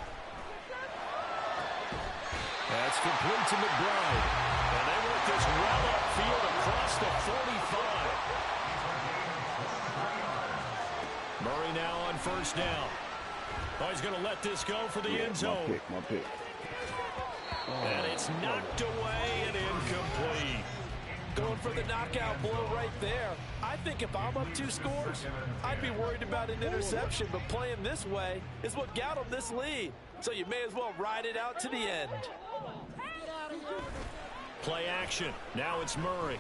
That's complete to McBride. And they work this well upfield across the 45. Murray now on first down. Oh, he's going to let this go for the end zone. My pick. And it's knocked away and incomplete. Going for the knockout blow right there. I think if I'm up 2 scores, I'd be worried about an interception, but playing this way is what got them this lead. So you may as well ride it out to the end. Play action. Now it's Murray.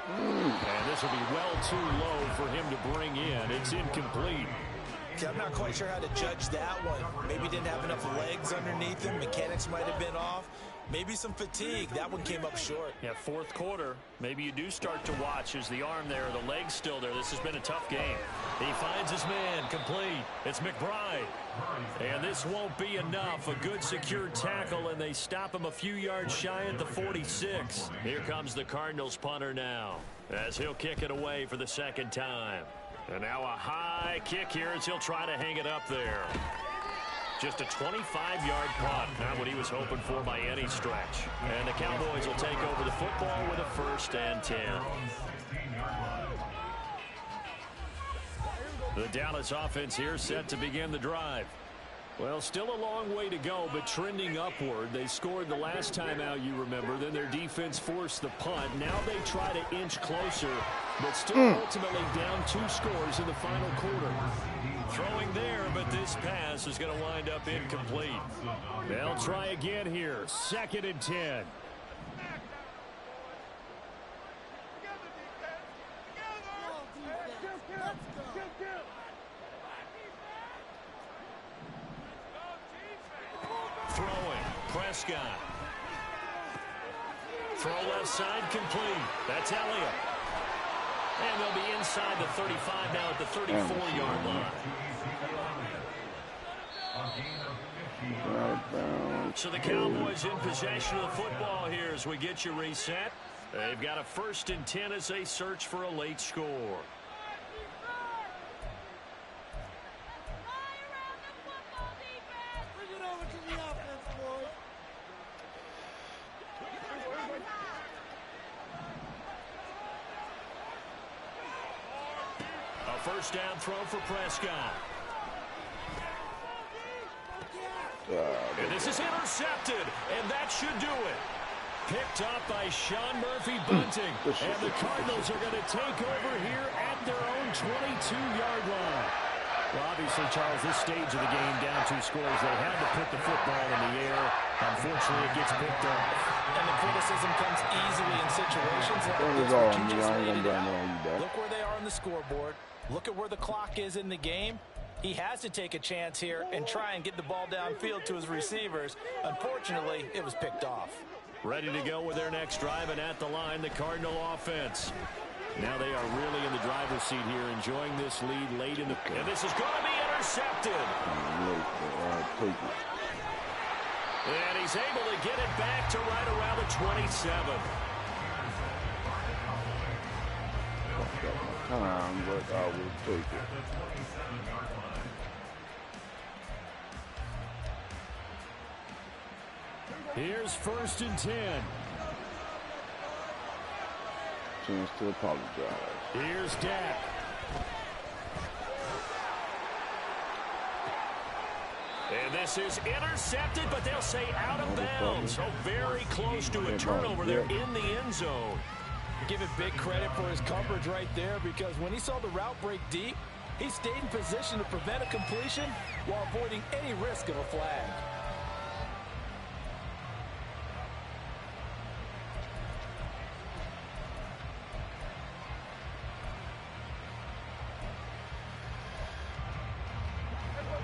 And this will be well too low for him to bring in. It's incomplete. Okay, I'm not quite sure how to judge that one. Maybe didn't have enough legs underneath him. Mechanics might have been off. Maybe some fatigue. That one came up short. Yeah, fourth quarter. Maybe you do start to watch as the arm there, the leg's still there. This has been a tough game. He finds his man, complete. It's McBride. And this won't be enough. A good secure tackle, and they stop him a few yards shy at the 46. Here comes the Cardinals punter now, as he'll kick it away for the second time. And now a high kick here as he'll try to hang it up there. Just a 25-yard punt. Not what he was hoping for by any stretch. And the Cowboys will take over the football with a 1st and 10. The Dallas offense here set to begin the drive. Well, still a long way to go, but trending upward. They scored the last time out, you remember. Then their defense forced the punt. Now they try to inch closer, but still ultimately down 2 scores in the final quarter. Throwing there, but this pass is going to wind up incomplete. They'll try again here. 2nd and 10. Throwing, Prescott. Throw left side, complete. That's Elliott. And they'll be inside the 35 now at the 34-yard line. So the Cowboys in possession of the football here as we get you reset. They've got a 1st and 10 as they search for a late score. First down throw for Prescott. And this is intercepted, and that should do it. Picked up by Sean Murphy Bunting. And the Cardinals are going to take over here at their own 22-yard line. Well, obviously, Charles, this stage of the game, down 2 scores, they had to put the football in the air. Unfortunately, it gets picked up. And the criticism comes easily in situations like this where you just laid it out. Look where they are on the scoreboard. Look at where the clock is in the game. He has to take a chance here and try and get the ball downfield to his receivers. Unfortunately, it was picked off. Ready to go with their next drive, and at the line, the Cardinal offense. Now they are really in the driver's seat here, enjoying this lead late in the... And this is going to be intercepted. And he's able to get it back to right around the 27. But I will take it. Here's 1st and 10. Chance to apologize. Here's Dak. And this is intercepted, but they'll say out of bounds. So very close to a turnover there in the end zone. Give it big credit for his coverage right there, because when he saw the route break deep, he stayed in position to prevent a completion while avoiding any risk of a flag.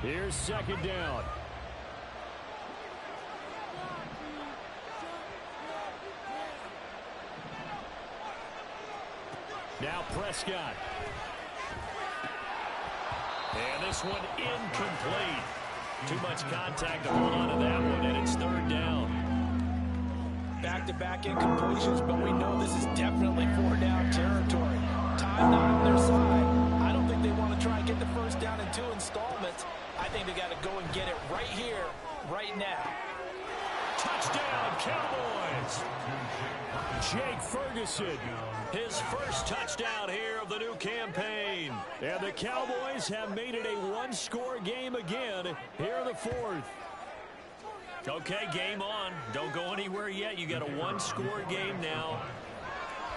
Here's 2nd down. Now Prescott. And this one incomplete. Too much contact to hold on to that one, and it's 3rd down. Back-to-back incompletions, but we know this is definitely 4-down territory. Time not on their side. I don't think they want to try and get the 1st down in 2 installments. I think they got to go and get it right here, right now. Touchdown, Cowboys! Jake Ferguson, his first touchdown here of the new campaign. And the Cowboys have made it a 1-score game again here in the 4th. Okay, game on. Don't go anywhere yet. You got a 1-score game now.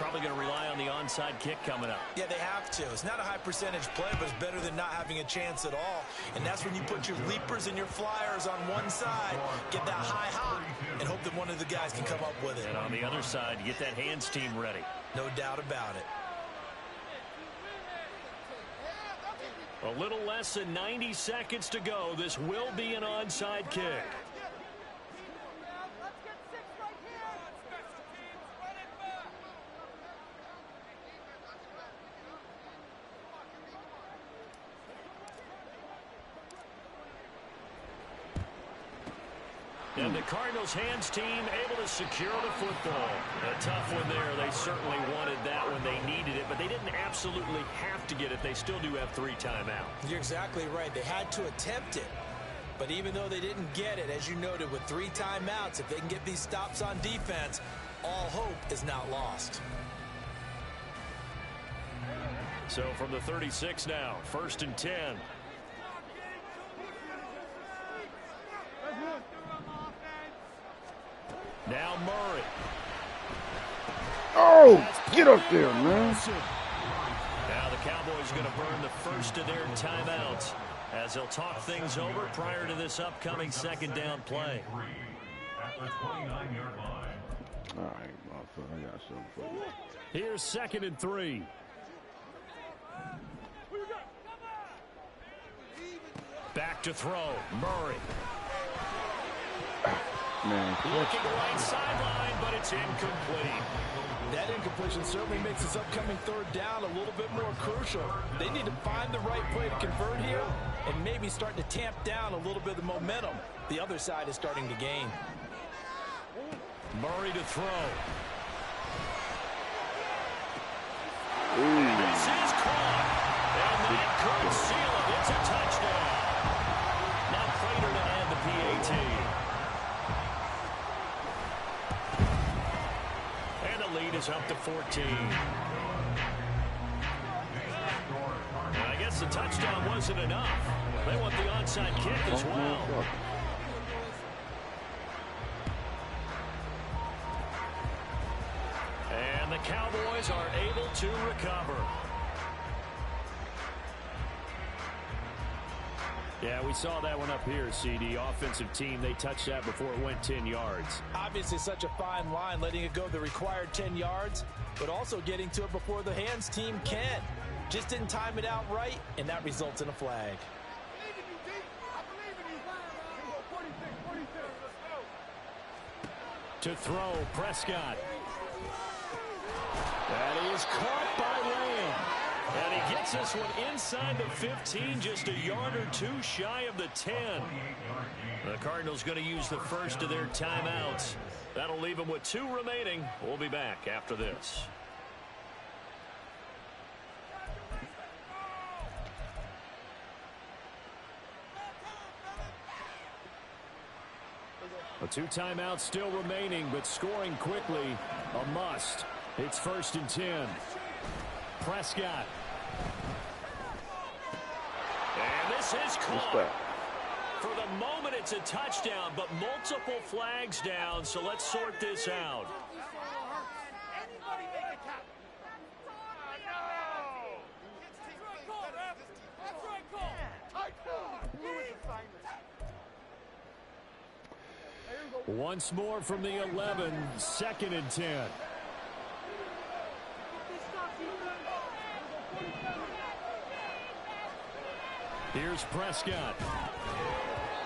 probably going to rely on the onside kick coming up. Yeah, they have to. It's not a high percentage play, but it's better than not having a chance at all. And that's when you put your leapers and your flyers on one side, get that high hop, and hope that one of the guys can come up with it. And on the other side, you get that hands team ready. No doubt about it. A little less than 90 seconds to go. This will be an onside kick. And the Cardinals' hands team able to secure the football. A tough one there. They certainly wanted that when they needed it, but they didn't absolutely have to get it. They still do have 3 timeouts. You're exactly right. They had to attempt it. But even though they didn't get it, as you noted, with 3 timeouts, if they can get these stops on defense, all hope is not lost. So from the 36 now, 1st and 10. Now Murray. Oh, get up there, man. Now the Cowboys are going to burn the first of their timeouts as they'll talk things over prior to this upcoming second down play. All right, motherfucker, I got something for you. Here's 2nd and 3. Back to throw. Murray. Man, looking right sideline, but it's incomplete. That incompletion certainly makes this upcoming 3rd down a little bit more crucial. They need to find the right play to convert here and maybe start to tamp down a little bit of the momentum the other side is starting to gain. Murray to throw. Ooh. This is caught. And that could seal it. It's a touchdown. Now Prater to add the PAT. Lead is up to 14. And I guess the touchdown wasn't enough. They want the onside kick as well. And the Cowboys are able to recover. Yeah, we saw that one up here, CD. Offensive team, they touched that before it went 10 yards. Obviously such a fine line, letting it go the required 10 yards, but also getting to it before the hands team can. Just didn't time it out right, and that results in a flag. To throw, Prescott. That is caught by Lamb. And he gets this one inside the 15, just a yard or 2 shy of the 10. The Cardinals going to use the first of their timeouts. That'll leave them with 2 remaining. We'll be back after this. A 2 timeouts still remaining, but scoring quickly, a must. It's 1st and 10. Prescott. And this is caught. For the moment, it's a touchdown, but multiple flags down, so let's sort this out. Once more from the 11, 2nd and 10. Here's Prescott.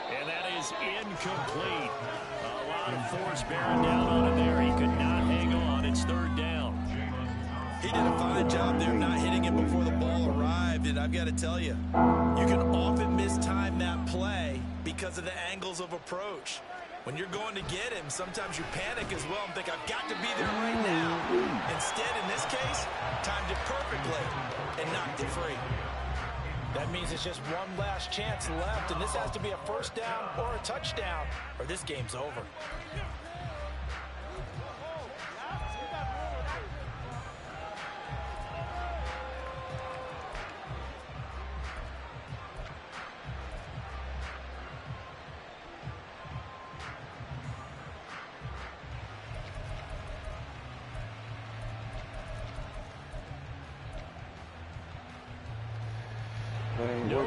And that is incomplete. A lot of force bearing down on him there. He could not hang on. It's 3rd down. He did a fine job there not hitting it before the ball arrived, and I've got to tell you, you can often mistime that play because of the angles of approach. When you're going to get him, sometimes you panic as well and think, I've got to be there right now. Instead, in this case, timed it perfectly and knocked it free. That means it's just one last chance left, and this has to be a 1st down or a touchdown, or this game's over.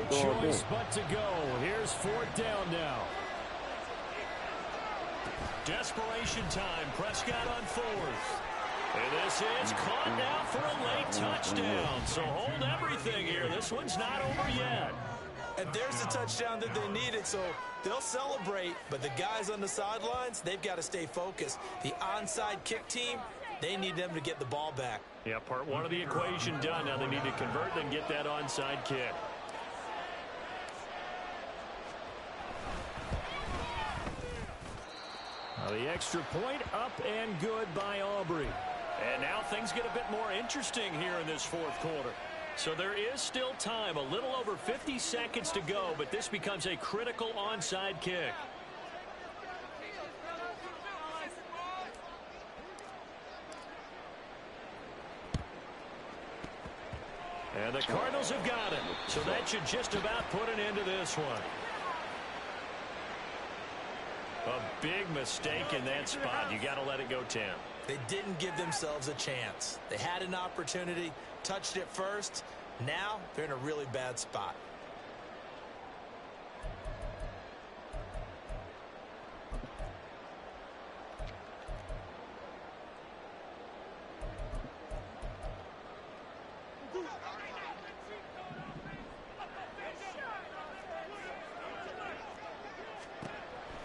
fucked all day. choice but to go. Here's 4th down now. Desperation time. Prescott on 4th. And this is caught now for a late touchdown. So hold everything here. This one's not over yet. And there's the touchdown that they needed, so they'll celebrate. But the guys on the sidelines, they've got to stay focused. The onside kick team, they need them to get the ball back. Yeah, part one of the equation done. Now they need to convert and get that onside kick. Now the extra point up and good by Aubrey. And now things get a bit more interesting here in this 4th quarter. So there is still time, a little over 50 seconds to go, but this becomes a critical onside kick. And the Cardinals have got it. So that should just about put an end to this one. A big mistake in that spot. You got to let it go, Tim. They didn't give themselves a chance. They had an opportunity, touched it first. Now they're in a really bad spot.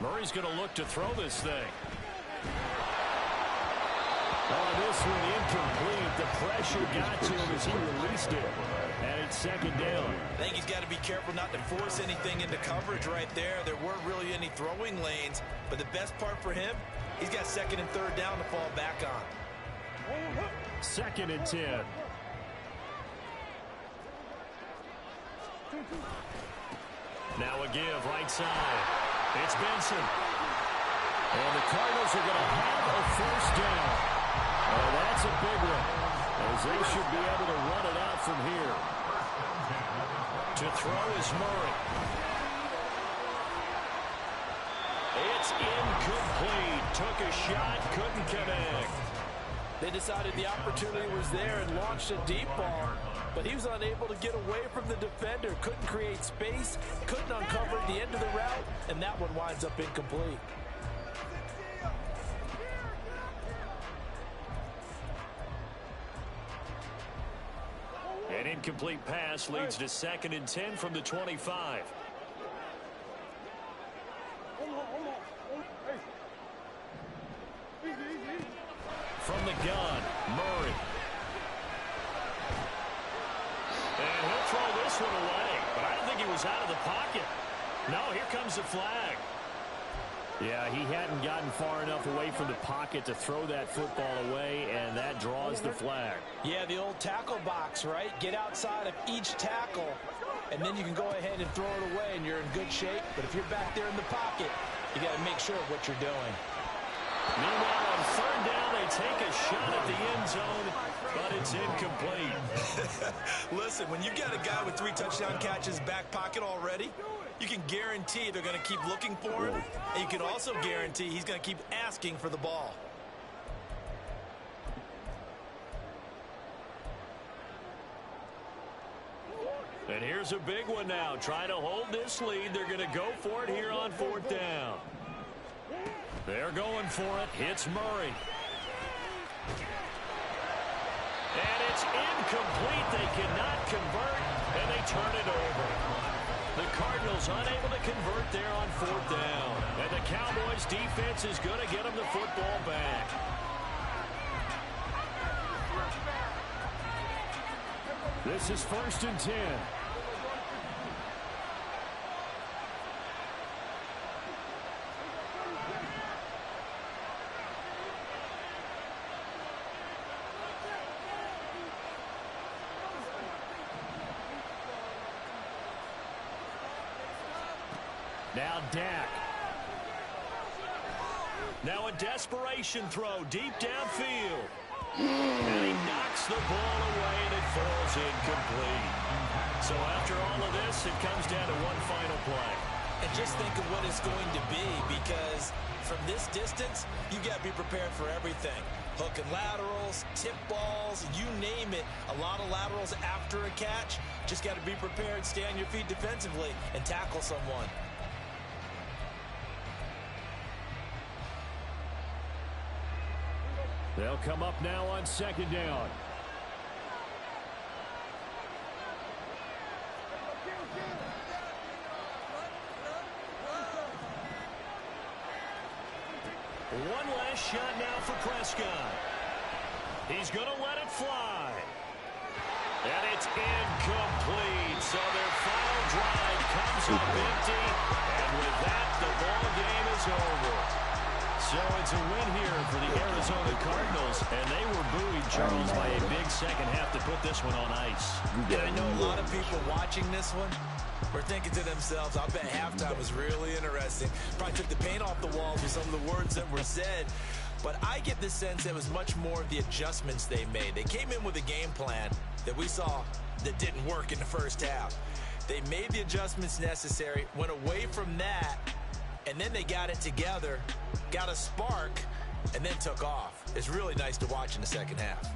Murray's going to look to throw this thing. Oh, this one incomplete. The pressure got to him as he released it. And it's 2nd down. I think he's got to be careful not to force anything into coverage right there. There weren't really any throwing lanes. But the best part for him, he's got 2nd and 3rd down to fall back on. 2nd and 10. Now a give right side. It's Benson. And the Cardinals are going to have a 1st down. Oh, that's a big one, as they should be able to run it out from here. To throw is Murray. It's incomplete. Took a shot, couldn't connect. They decided the opportunity was there and launched a deep ball, but he was unable to get away from the defender, couldn't create space, couldn't uncover the end of the route, and that one winds up incomplete. An incomplete pass leads to 2nd and 10 from the 25. From the gun, Murray. And he'll throw this one away, but I don't think he was out of the pocket. No, here comes the flag. Yeah, he hadn't gotten far enough away from the pocket to throw that football away, and that draws the flag. Yeah, the old tackle box, right? Get outside of each tackle, and then you can go ahead and throw it away, and you're in good shape. But if you're back there in the pocket, you got to make sure of what you're doing. Meanwhile, on 3rd down, they take a shot at the end zone, but it's incomplete. Listen, when you've got a guy with 3 touchdown catches back pocket already, you can guarantee they're going to keep looking for him, and you can also guarantee he's going to keep asking for the ball. And here's a big one now. Trying to hold this lead. They're going to go for it here on 4th down. They're going for it. Hits Murray. And it's incomplete. They cannot convert, and they turn it over. The Cardinals unable to convert there on 4th down. And the Cowboys defense is going to get them the football back. This is 1st and 10. Now Dak. Now a desperation throw deep downfield. And he knocks the ball away, and it falls incomplete. So after all of this, it comes down to one final play. And just think of what it's going to be, because from this distance, you got to be prepared for everything. Hook and laterals, tip balls, you name it. A lot of laterals after a catch. Just got to be prepared, stay on your feet defensively, and tackle someone. They'll come up now on second down. One last shot now for Prescott. He's going to let it fly. And it's incomplete. So their final drive comes up empty. And with that, the ball game is over. So it's a win here for the Arizona Cardinals. And they were buoyed, Charles, by a big second half to put this one on ice. Yeah, I know a lot of people watching this one were thinking to themselves, I bet halftime was really interesting. Probably took the paint off the walls with some of the words that were said. But I get the sense it was much more of the adjustments they made. They came in with a game plan that we saw that didn't work in the first half. They made the adjustments necessary, went away from that, and then they got it together, got a spark, and then took off. It's really nice to watch in the second half.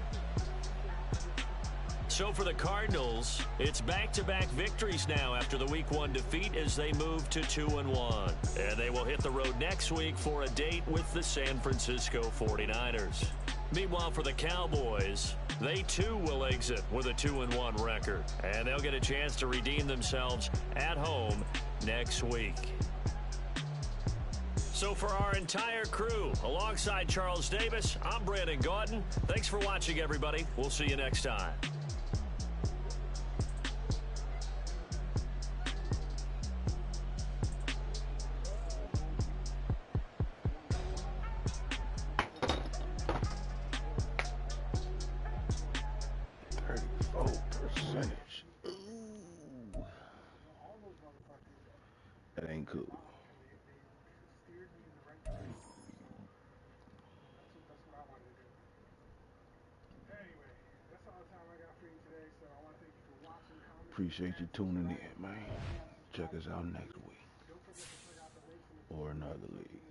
So for the Cardinals, it's back-to-back victories now after the Week 1 defeat as they move to 2-1. And they will hit the road next week for a date with the San Francisco 49ers. Meanwhile, for the Cowboys, they too will exit with a 2-1 record. And they'll get a chance to redeem themselves at home next week. So for our entire crew, alongside Charles Davis, I'm Brandon Gaudin. Thanks for watching, everybody. We'll see you next time. That ain't cool. Appreciate you tuning in, man. Check us out next week or another league.